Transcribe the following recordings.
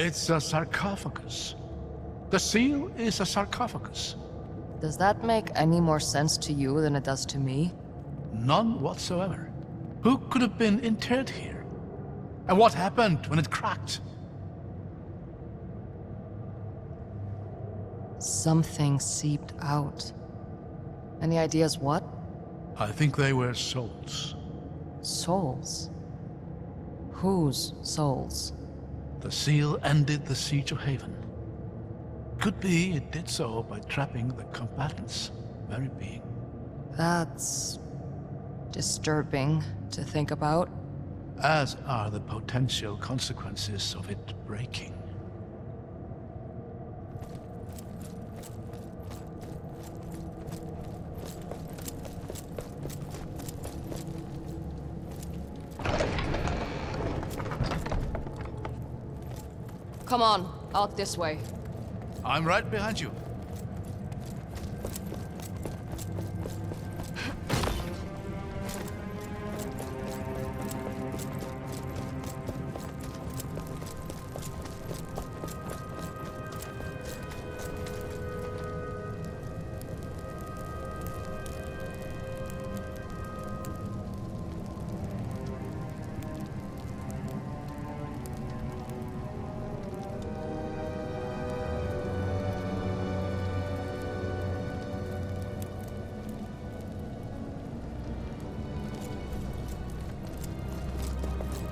It's a sarcophagus. The seal is a sarcophagus. Does that make any more sense to you than it does to me? None whatsoever. Who could have been interred here? And what happened when it cracked? Something seeped out. Any ideas what? I think they were souls. Souls? Whose souls? The seal ended the siege of Haven. Could be it did so by trapping the combatants' very being. That's disturbing to think about. As are the potential consequences of it breaking. Come on, out this way. I'm right behind you.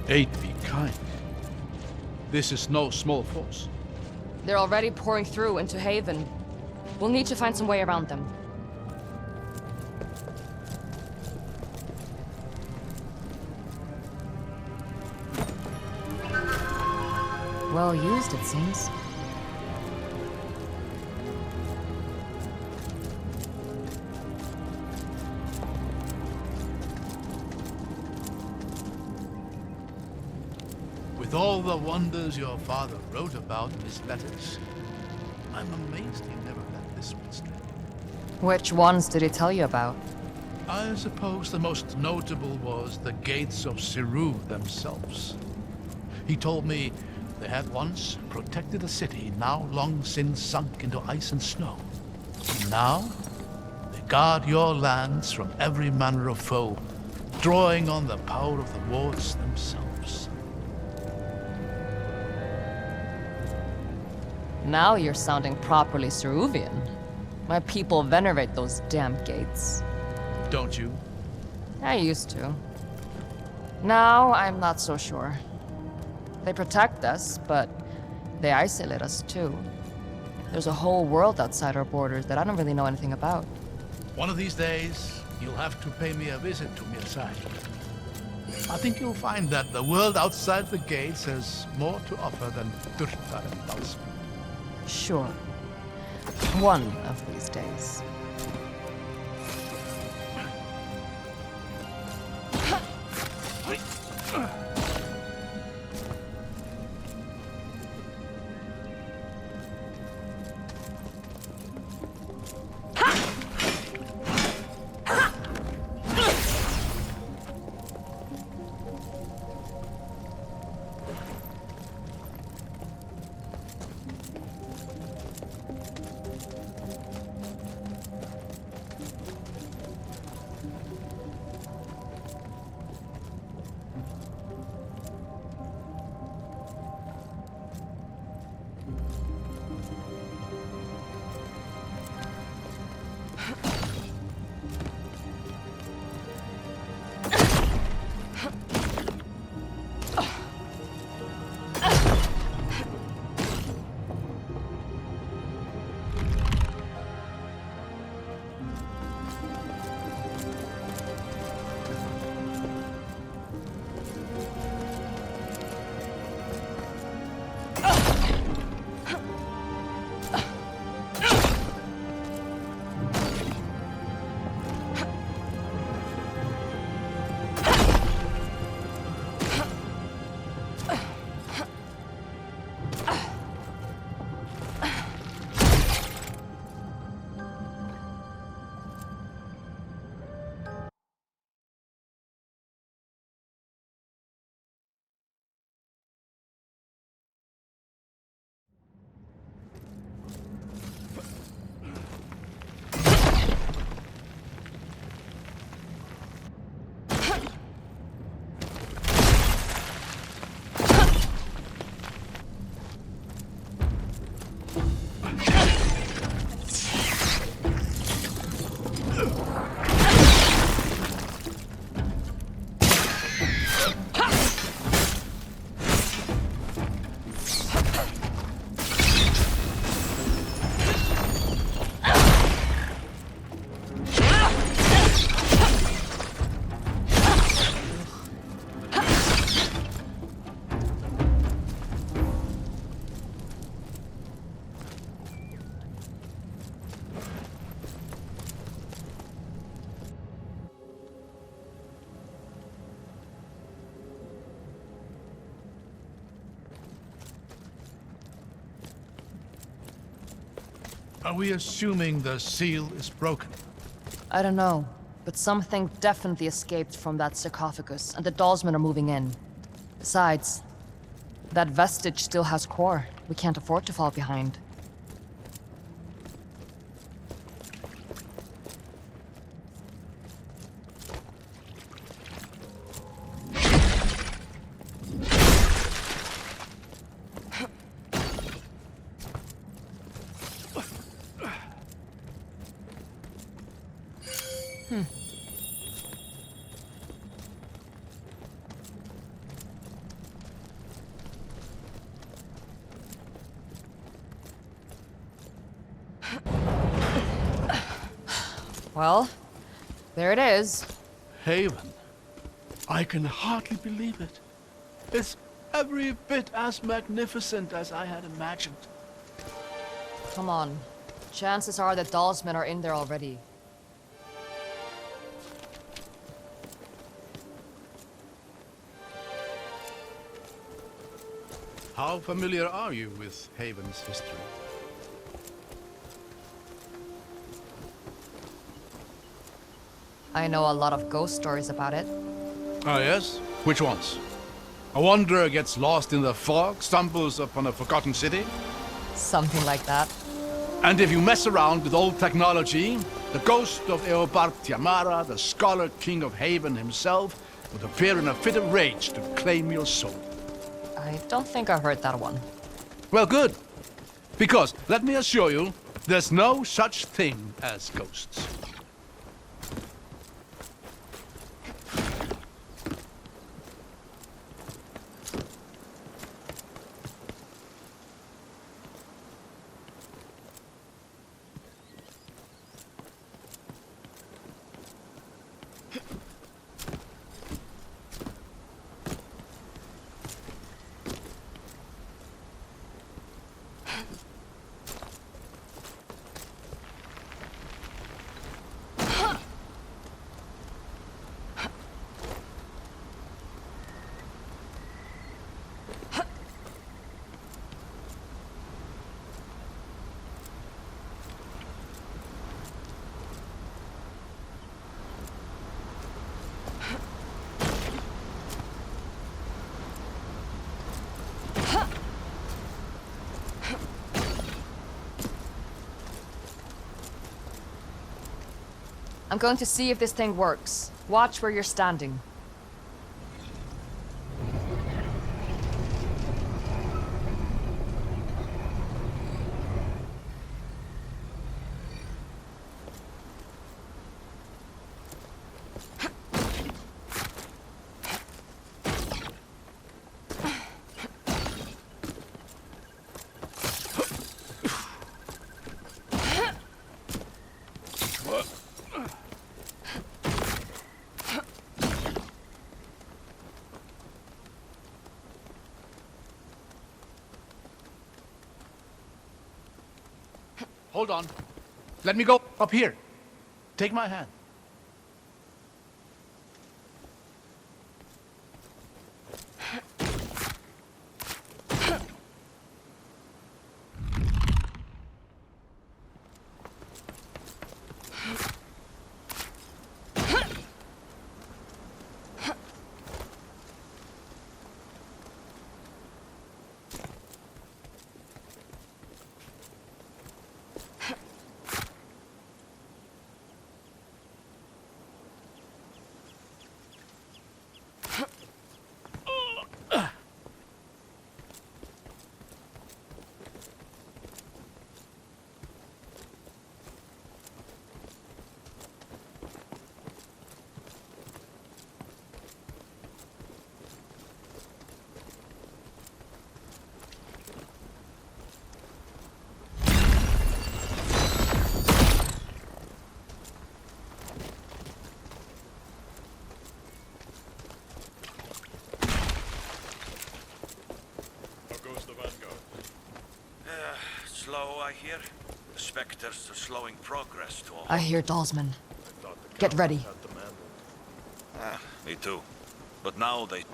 Aid be kind. This is no small force. They're already pouring through into Haven. We'll need to find some way around them. Well used, it seems. With all the wonders your father wrote about in his letters, I'm amazed he never let this one slip. Which ones did he tell you about? I suppose the most notable was the gates of Siru themselves. He told me they had once protected a city now long since sunk into ice and snow. And now, they guard your lands from every manner of foe, drawing on the power of the wards themselves. Now you're sounding properly Ceruvian. My people venerate those damn gates. Don't you? I used to. Now I'm not so sure. They protect us, but they isolate us too. There's a whole world outside our borders that I don't really know anything about. One of these days, you'll have to pay me a visit to Mirsai. I think you'll find that the world outside the gates has more to offer than Durta and Balsam. Sure. One of these days. Are we assuming the seal is broken? I don't know, but something definitely escaped from that sarcophagus, and the Dalsmen are moving in. Besides, that vestige still has core. We can't afford to fall behind. Well, there it is. Haven. I can hardly believe it. It's every bit as magnificent as I had imagined. Come on. Chances are the Dalsmen are in there already. How familiar are you with Haven's history? I know a lot of ghost stories about it. Ah, yes? Which ones? A wanderer gets lost in the fog, stumbles upon a forgotten city? Something like that. And if you mess around with old technology, the ghost of Eobard Tiamara, the scholar king of Haven himself, would appear in a fit of rage to claim your soul. I don't think I heard that one. Well, good. Because, let me assure you, there's no such thing as ghosts. I'm going to see if this thing works. Watch where you're standing. Hold on. Let me go up here. Take my hand. slow, I hear. The Spectres are slowing progress to all. I hear Dalsman. Get ready. Me too. But now they...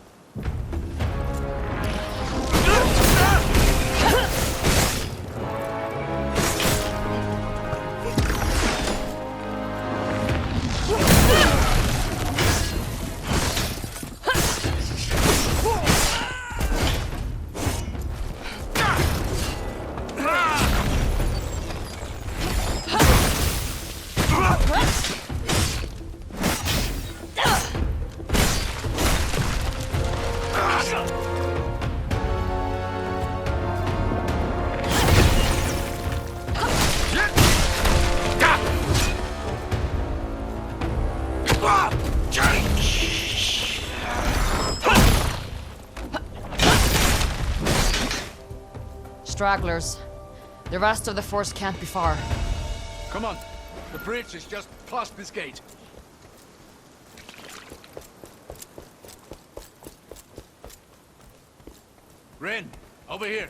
Stragglers. The rest of the force can't be far. Come on. The bridge is just past this gate. Ren, over here.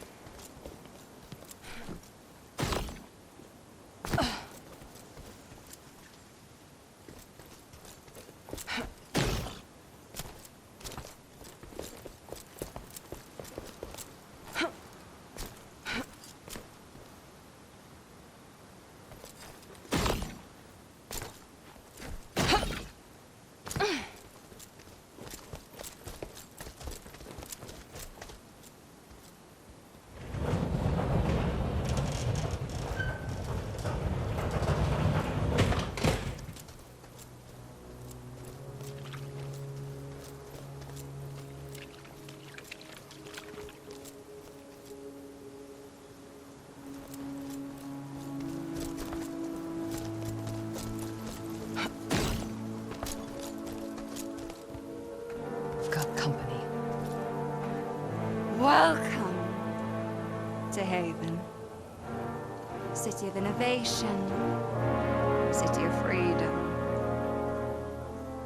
Got company. Welcome to Haven. City of innovation. City of freedom.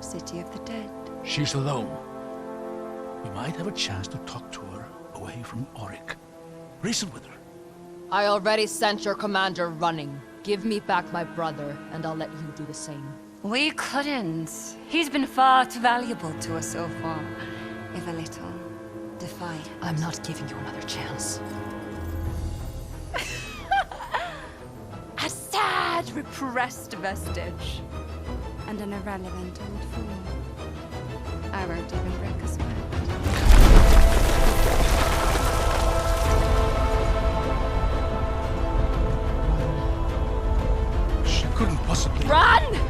City of the dead. She's alone. We might have a chance to talk to her away from Auric. Reason with her. I already sent your commander running. Give me back my brother, and I'll let you do the same. We couldn't. He's been far too valuable to us so far. If a little defiant. I'm not giving you another chance. A sad, repressed vestige. And an irrelevant old fool. I won't even break a sweat. She couldn't possibly... Run!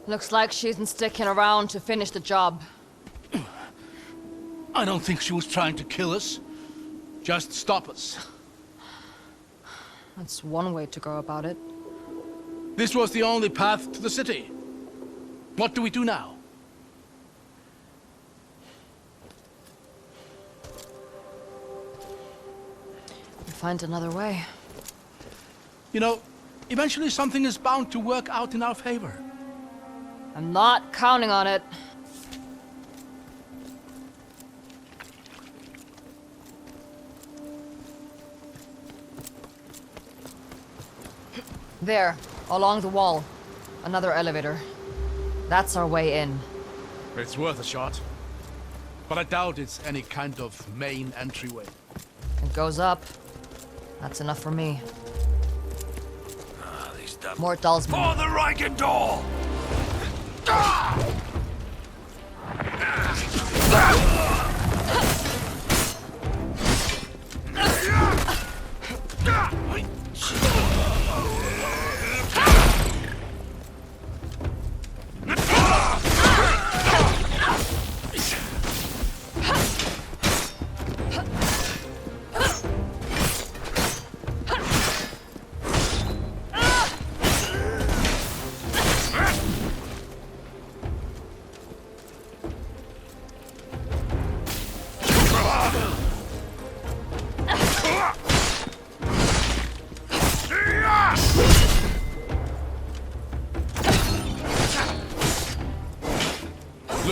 Looks like she isn't sticking around to finish the job. I don't think she was trying to kill us. Just stop us. That's one way to go about it. This was the only path to the city. What do we do now? We find another way. You know, eventually something is bound to work out in our favor. I'm not counting on it. There, along the wall. Another elevator. That's our way in. It's worth a shot. But I doubt it's any kind of main entryway. It goes up. That's enough for me. These dumb... More Dalsman. For the Reichendahl!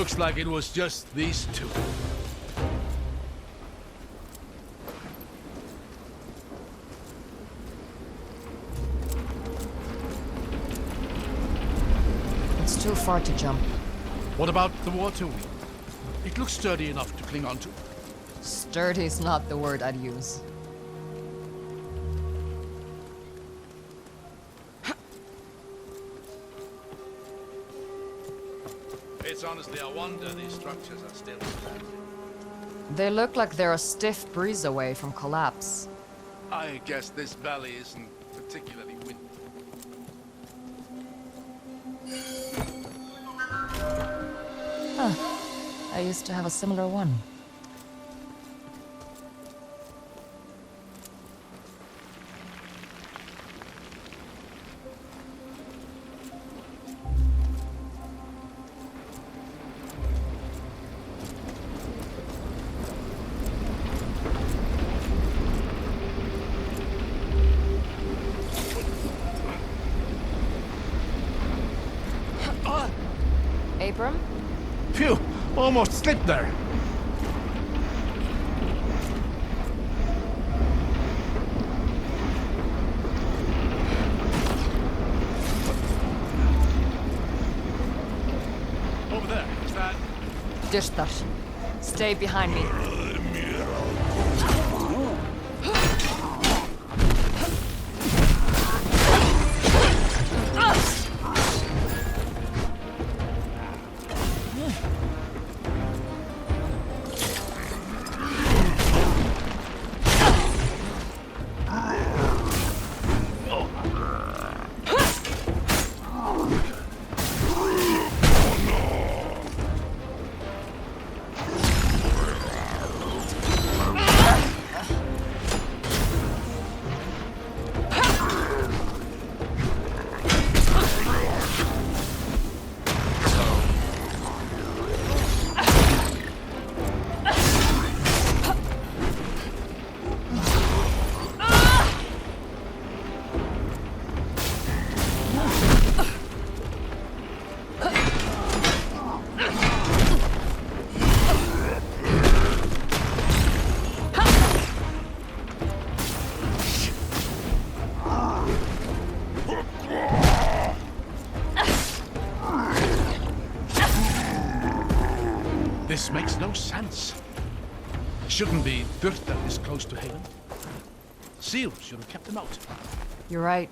Looks like it was just these two. It's too far to jump. What about the water wheel? It looks sturdy enough to cling onto. Sturdy's not the word I'd use. It's honestly a wonder these structures are still standing. They look like they're a stiff breeze away from collapse. I guess this valley isn't particularly windy. I used to have a similar one. Abram? Phew! Almost slipped there. Over there, is that... Dishtash. Stay behind me. This makes no sense. Shouldn't be Birta this close to Haven. Seals should have kept them out. You're right.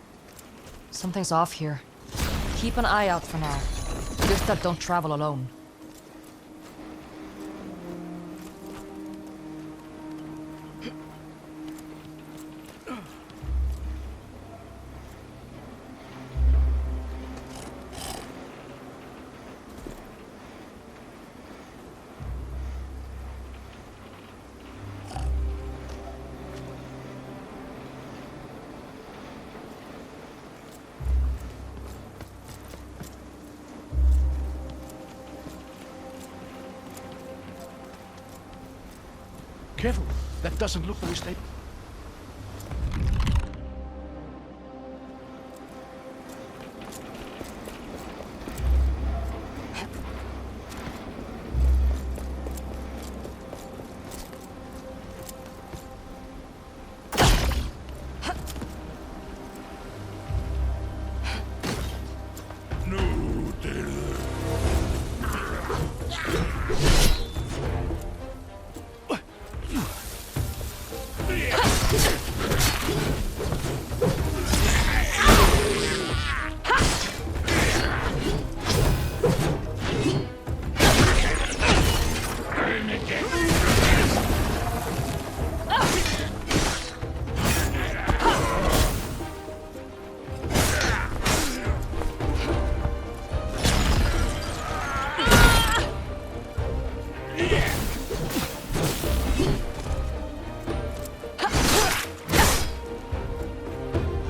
Something's off here. Keep an eye out for now. Birta don't travel alone. Careful, that doesn't look very stable.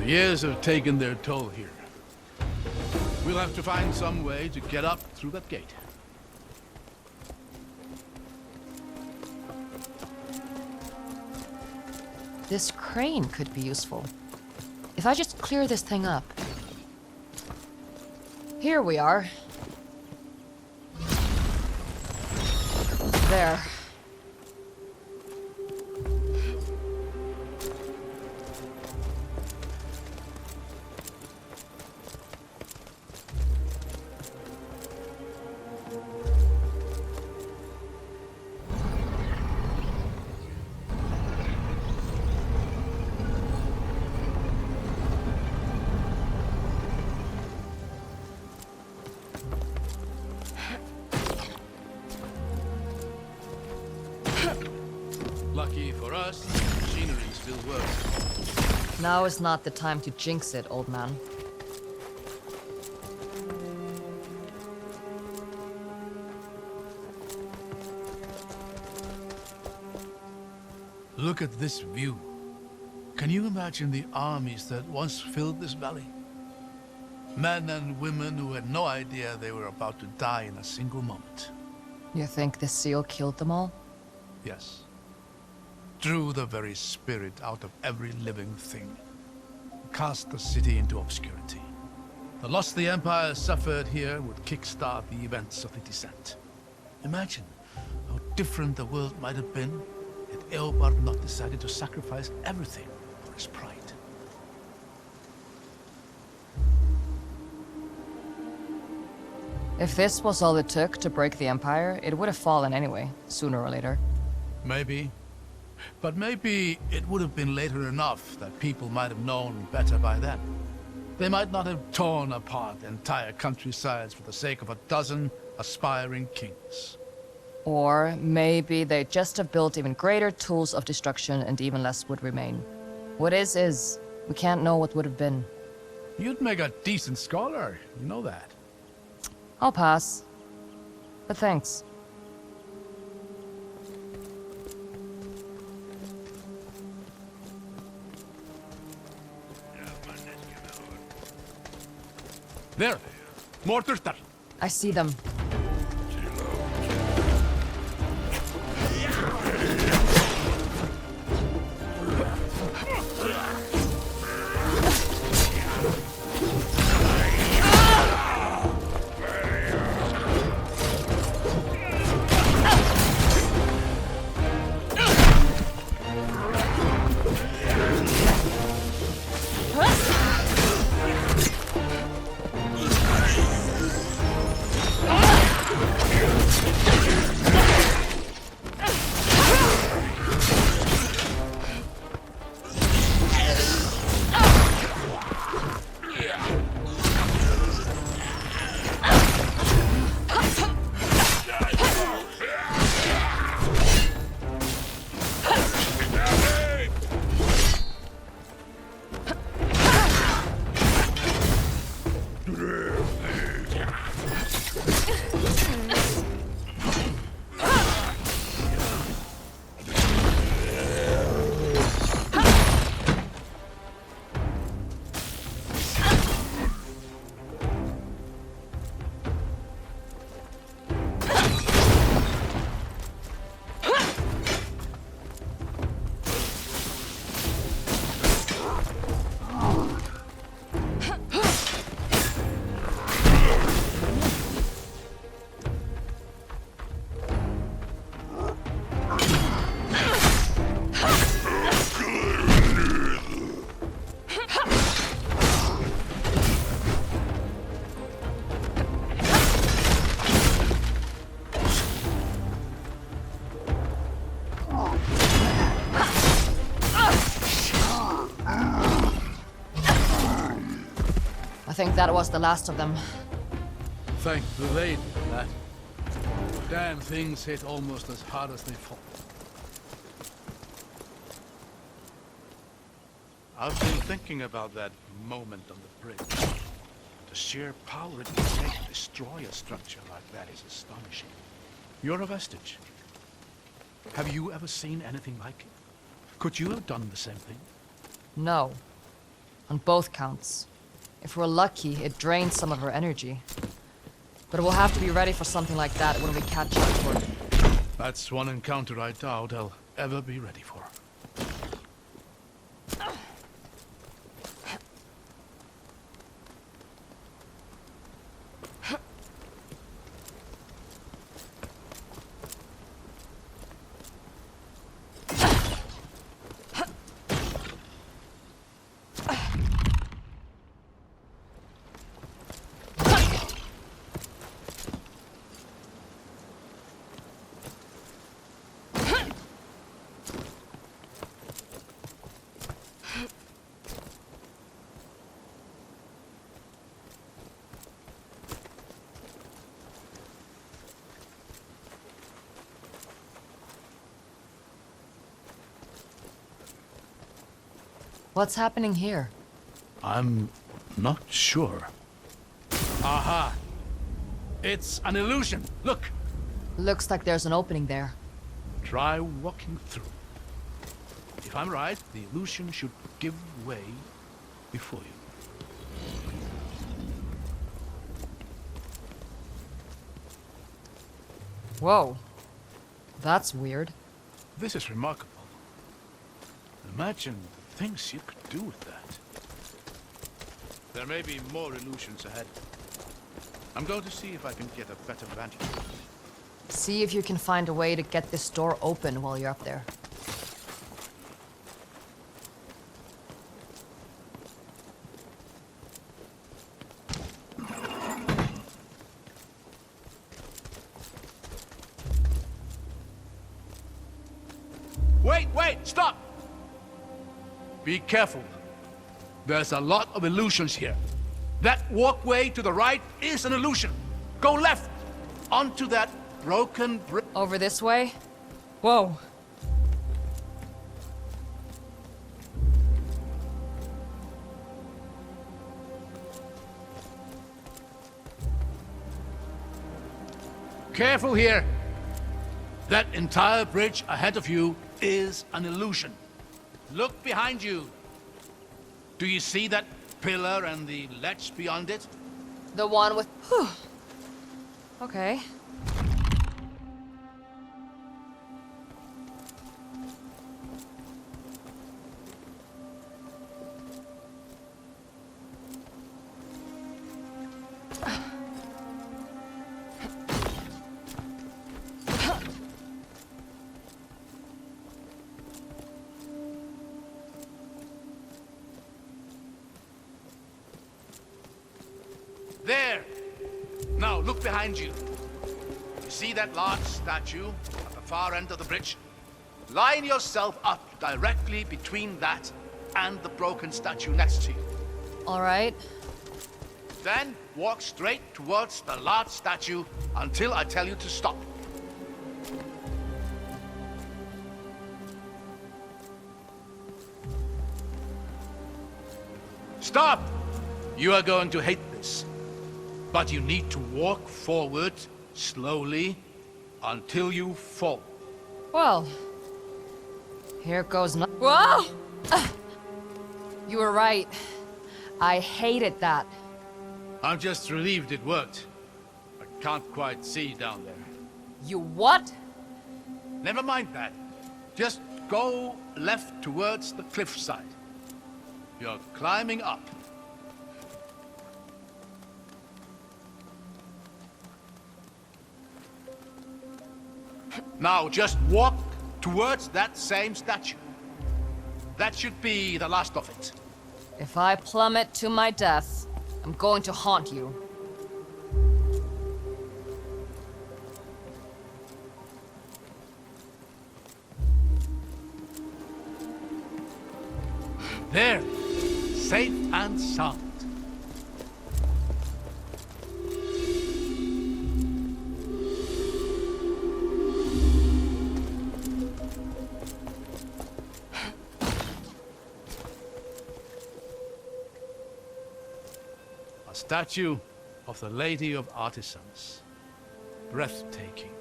The years have taken their toll here. We'll have to find some way to get up through that gate. This crane could be useful. If I just clear this thing up. Here we are. There. Lucky for us, the machinery still works. Now is not the time to jinx it, old man. Look at this view. Can you imagine the armies that once filled this valley? Men and women who had no idea they were about to die in a single moment. You think the seal killed them all? Yes. Drew the very spirit out of every living thing. Cast the city into obscurity. The loss the Empire suffered here would kickstart the events of the descent. Imagine how different the world might have been had Eobard not decided to sacrifice everything for his pride. If this was all it took to break the Empire, it would have fallen anyway, sooner or later. Maybe. But maybe it would have been later enough that people might have known better by then. They might not have torn apart entire countrysides for the sake of a dozen aspiring kings. Or maybe they just have built even greater tools of destruction and even less would remain. What is. We can't know what would have been. You'd make a decent scholar, you know that. I'll pass. But thanks. There! Mortars there! I see them. I think that was the last of them. Thank the lady for that. Damn things hit almost as hard as they fall. I've been thinking about that moment on the bridge. The sheer power it would take to destroy a structure like that is astonishing. You're a vestige. Have you ever seen anything like it? Could you have done the same thing? No. On both counts. If we're lucky, it drains some of her energy. But we'll have to be ready for something like that when we catch up to her. That's one encounter I doubt I'll ever be ready for. What's happening here? I'm not sure. Aha! It's an illusion. Look! Looks like there's an opening there. Try walking through. If I'm right, the illusion should give way before you. Whoa. That's weird. This is remarkable. Imagine the things you could do with that. There may be more illusions ahead. I'm going to see if I can get a better vantage point. See if you can find a way to get this door open while you're up there. Wait! Stop! Be careful. There's a lot of illusions here. That walkway to the right is an illusion. Go left, onto that broken brick. Over this way? Whoa. Careful here. That entire bridge ahead of you is an illusion. Look behind you. Do you see that pillar and the ledge beyond it? The one with... Whew. Okay. There! Now look behind you. You see that large statue at the far end of the bridge? Line yourself up directly between that and the broken statue next to you. All right. Then walk straight towards the large statue until I tell you to stop. Stop! You are going to hate this. But you need to walk forward slowly until you fall. Well, here goes no— Whoa! You were right. I hated that. I'm just relieved it worked. I can't quite see down there. You what? Never mind that. Just go left towards the cliffside. You're climbing up. Now just walk towards that same statue. That should be the last of it. If I plummet to my death, I'm going to haunt you. There, safe and sound. A statue of the Lady of Artisans. Breathtaking.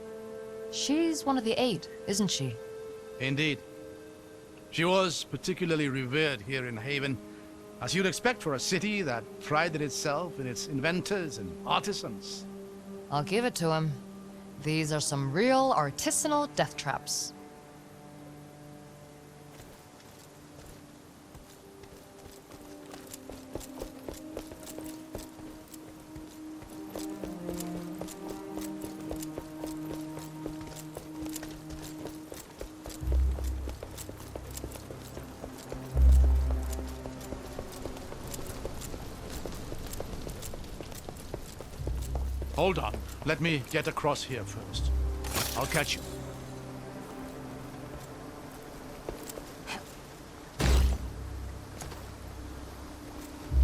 She's one of the 8, isn't she? Indeed. She was particularly revered here in Haven, as you'd expect for a city that prided itself in its inventors and artisans. I'll give it to him. These are some real artisanal death traps. Hold on. Let me get across here first. I'll catch you.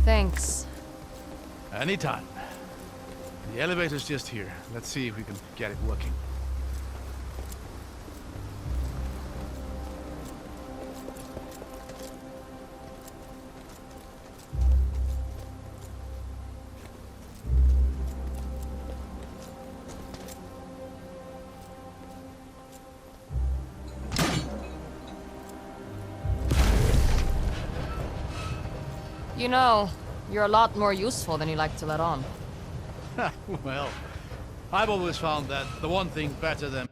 Thanks. Anytime. The elevator's just here. Let's see if we can get it working. You know, you're a lot more useful than you like to let on. Well, I've always found that the one thing better than...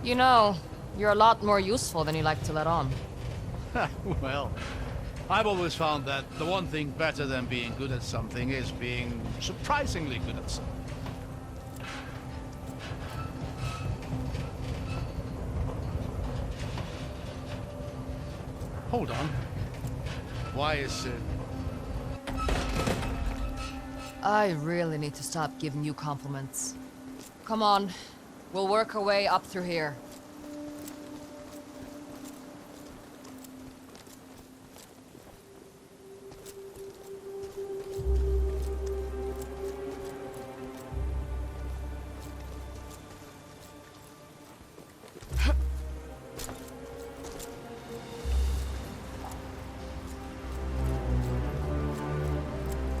You know, you're a lot more useful than you like to let on. Well, I've always found that the one thing better than being good at something is being surprisingly good at something. Hold on. Why is it... I really need to stop giving you compliments. Come on, we'll work our way up through here.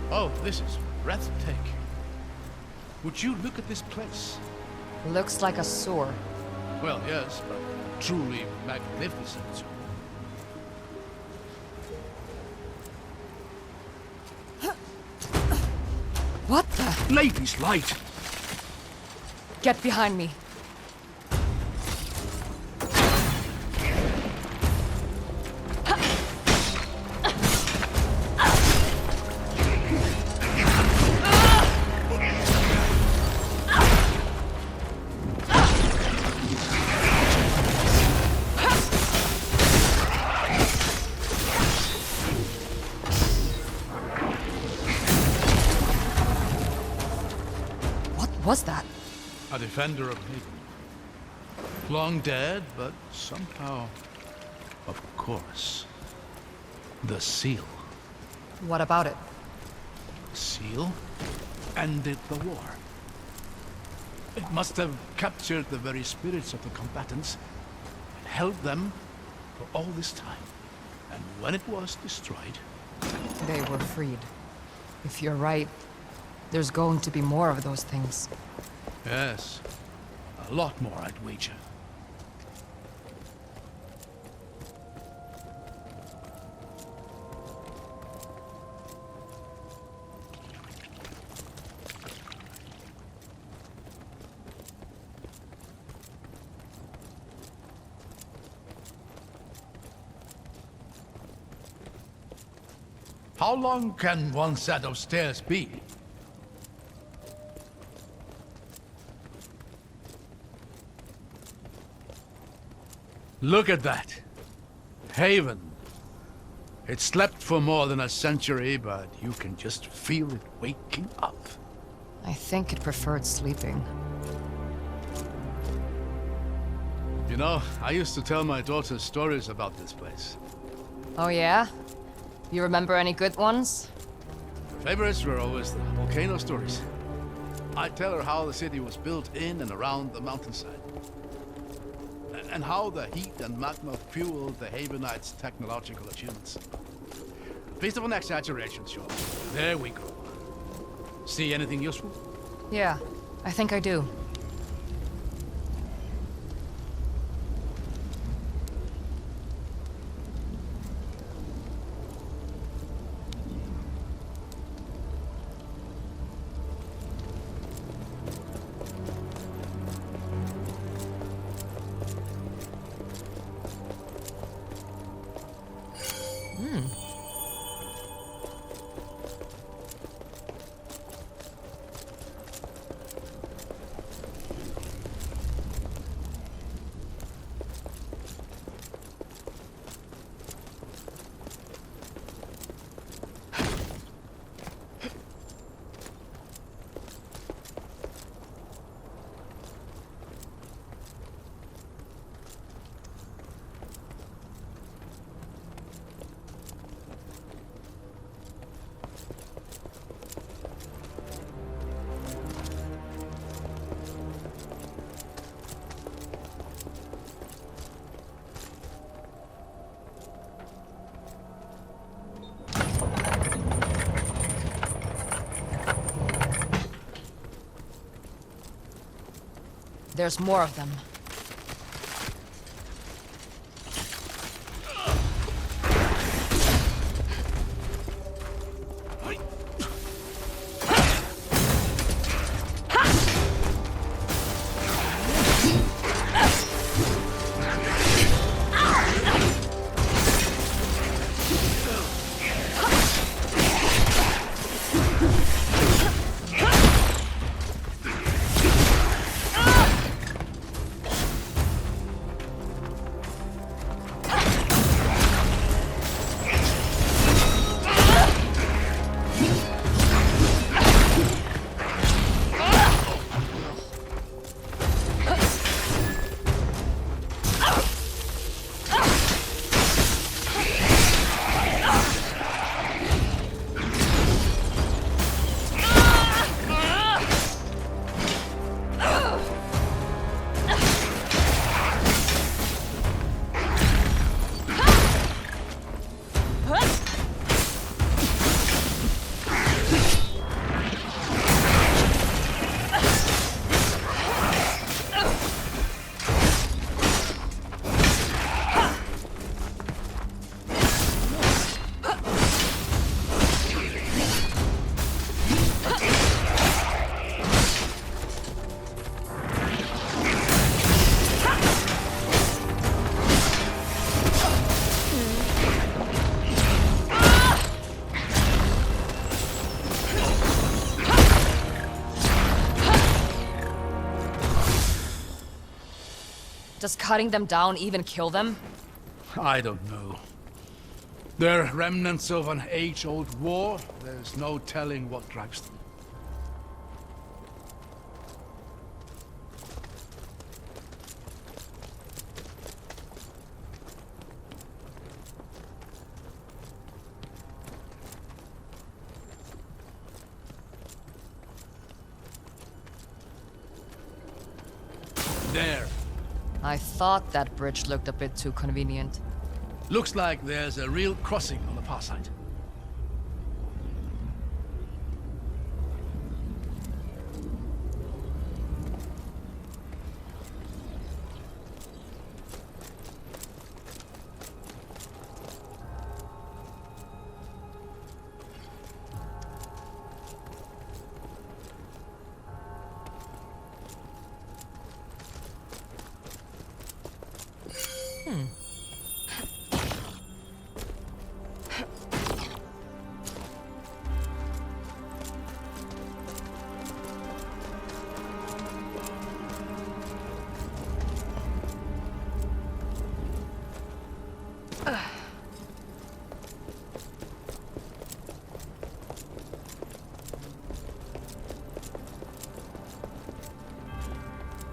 Oh, this is breathtaking. Would you look at this place? Looks like a sewer. Well, yes, but truly magnificent. What the? Ladies' light! Get behind me. What was that? A defender of Haven. Long dead, but somehow... Of course. The seal. What about it? Seal ended the war. It must have captured the very spirits of the combatants and held them for all this time. And when it was destroyed, They were freed. If you're right, there's going to be more of those things. yes, a lot more, I'd wager. How long can one set of stairs be? Look at that. Haven. It slept for more than a century, but you can just feel it waking up. I think it preferred sleeping. You know, I used to tell my daughters stories about this place. Oh yeah? You remember any good ones? Favorites were always the volcano stories. I'd tell her how the city was built in and around the mountainside. And how the heat and magma fueled the Havenites' technological achievements. Piece of an exaggeration, sure. There we go. See anything useful? Yeah, I think I do. There's more of them. Does cutting them down even kill them? I don't know. They're remnants of an age-old war. There's no telling what drives them. There. I thought that bridge looked a bit too convenient. Looks like there's a real crossing on the far side.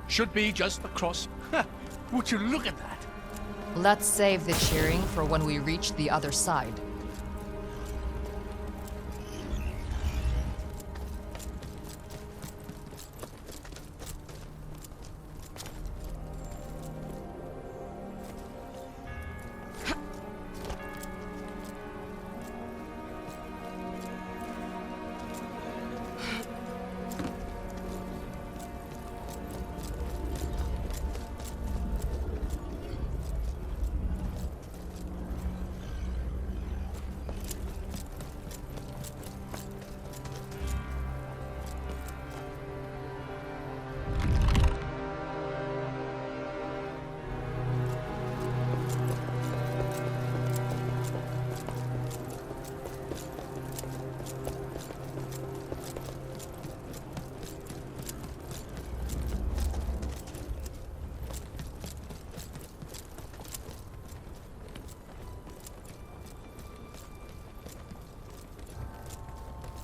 Should be just across. Would you look at that? Let's save the cheering for when we reach the other side.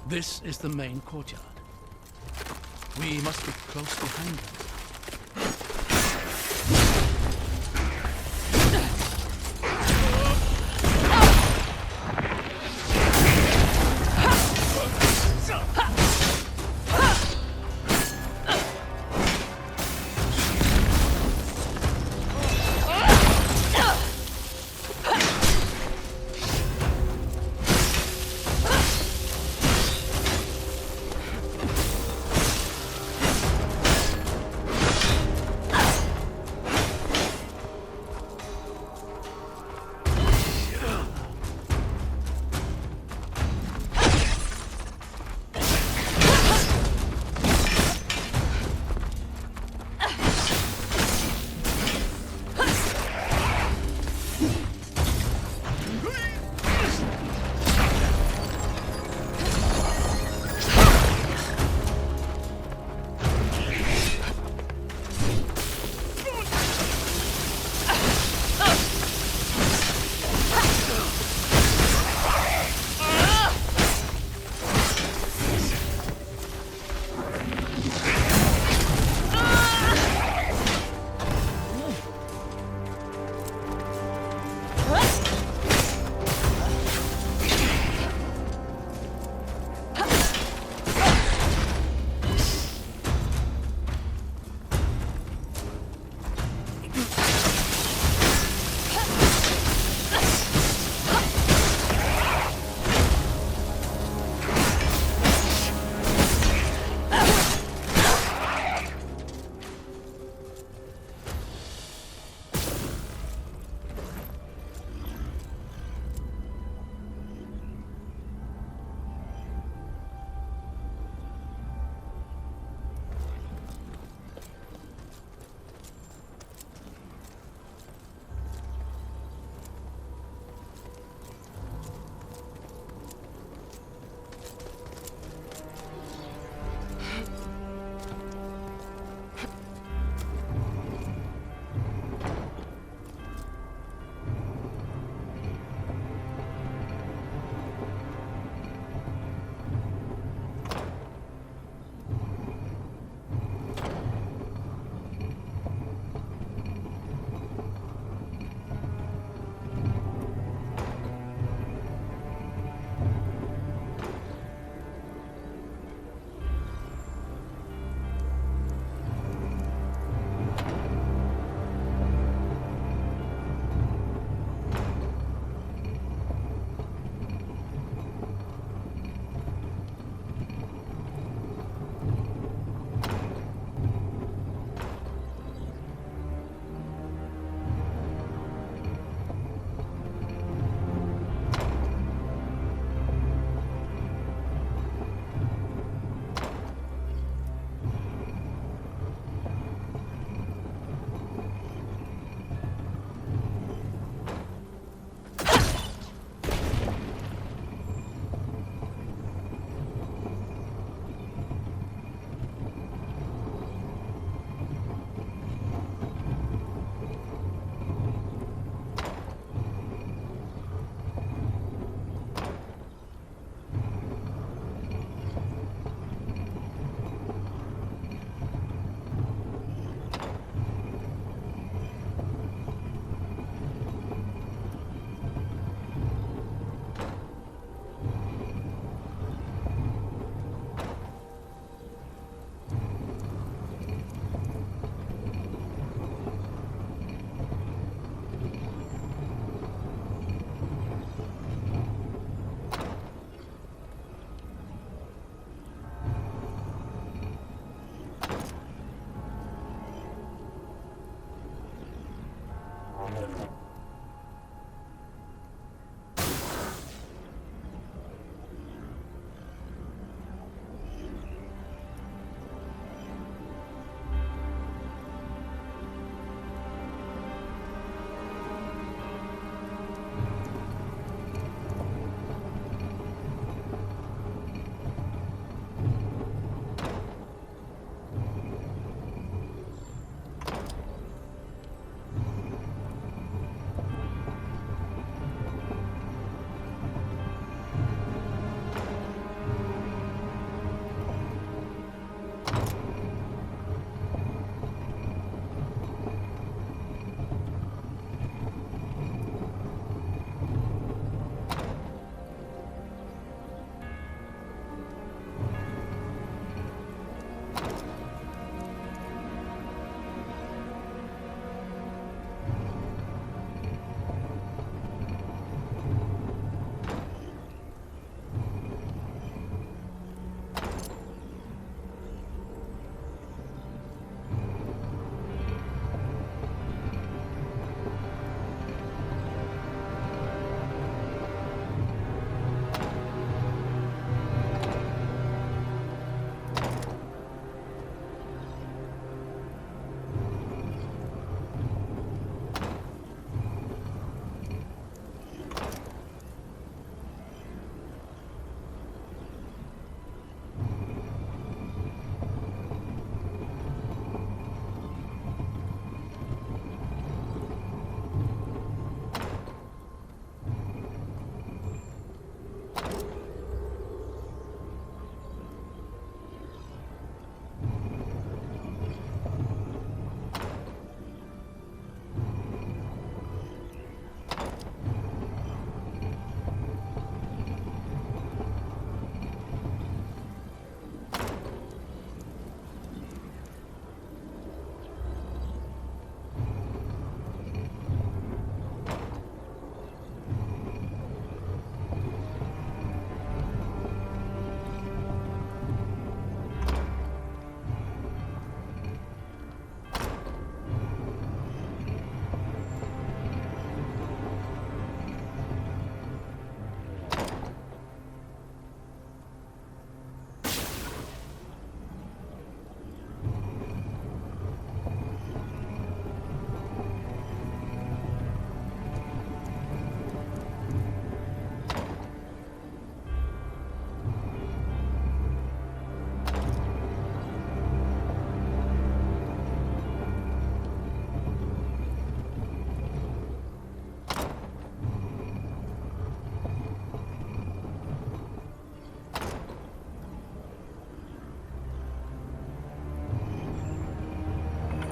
This is the main courtyard. We must be close behind them.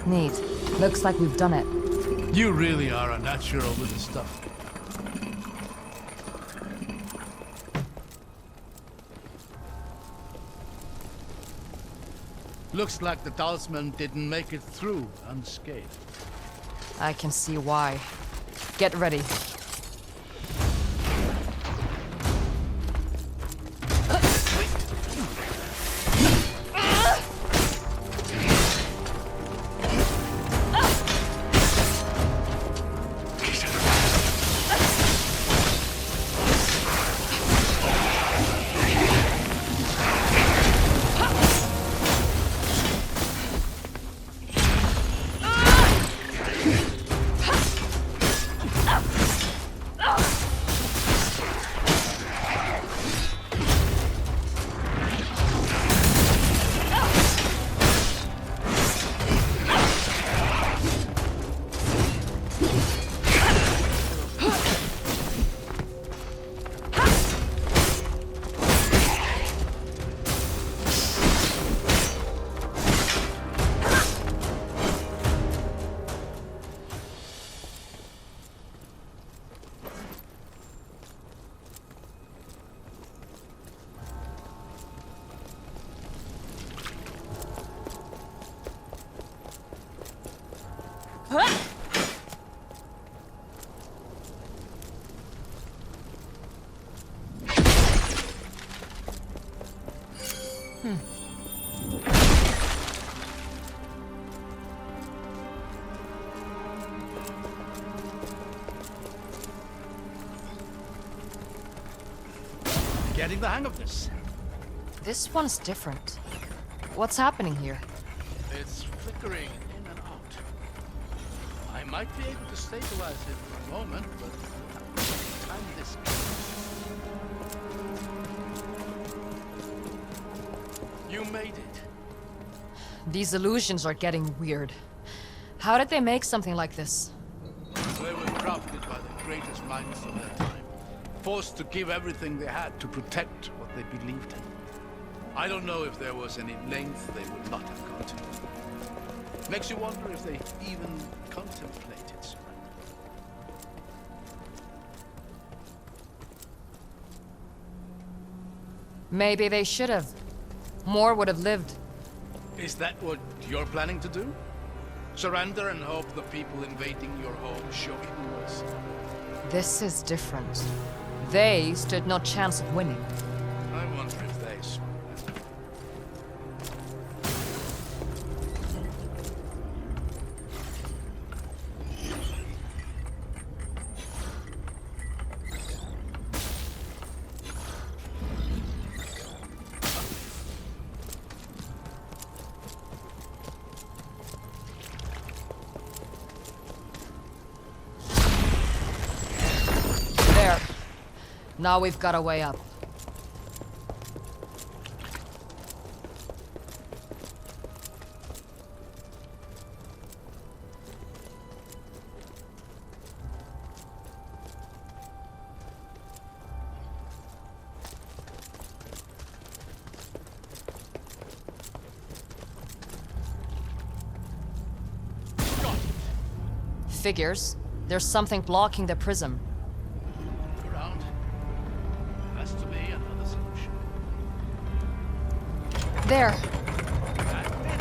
Neat. Looks like we've done it. You really are a natural with the stuff. Looks like the talisman didn't make it through unscathed. I can see why. Get ready. Getting the hang of this. This one's different. What's happening here? It's flickering in and out. I might be able to stabilize it for a moment, but time this. You made it. These illusions are getting weird. How did they make something like this? They were crafted by the greatest minds of their time, forced to give everything they had to protect what they believed in. I don't know if there was any length they would not have gone to. Makes you wonder if they even contemplated surrender. Maybe they should have. More would have lived. Is that what you're planning to do? Surrender and hope the people invading your home show you mercy? This is different. They stood no chance of winning. I wonder if they surrender. There. Now we've got a way up. Figures. There's something blocking the prism. Look around. Has to be another solution. There. That did it.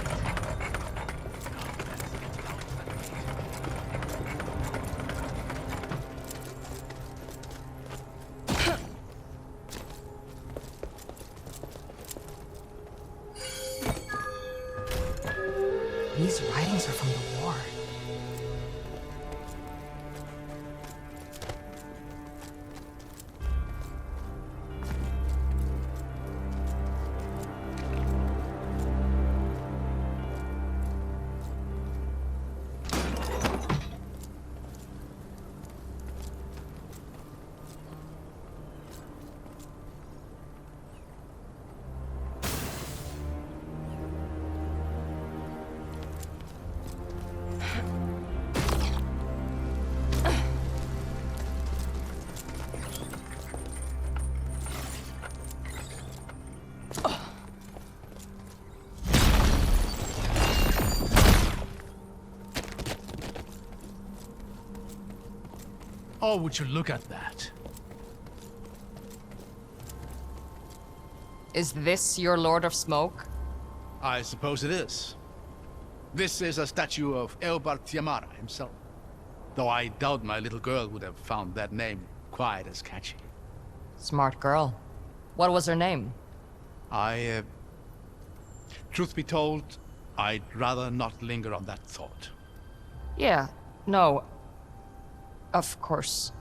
Now let's get out that gate. These writings are from the war. Oh, would you look at that? Is this your Lord of Smoke? I suppose it is. This is a statue of Eobard Tiamara himself. Though I doubt my little girl would have found that name quite as catchy. Smart girl. What was her name? Truth be told, I'd rather not linger on that thought. Yeah, no. Of course.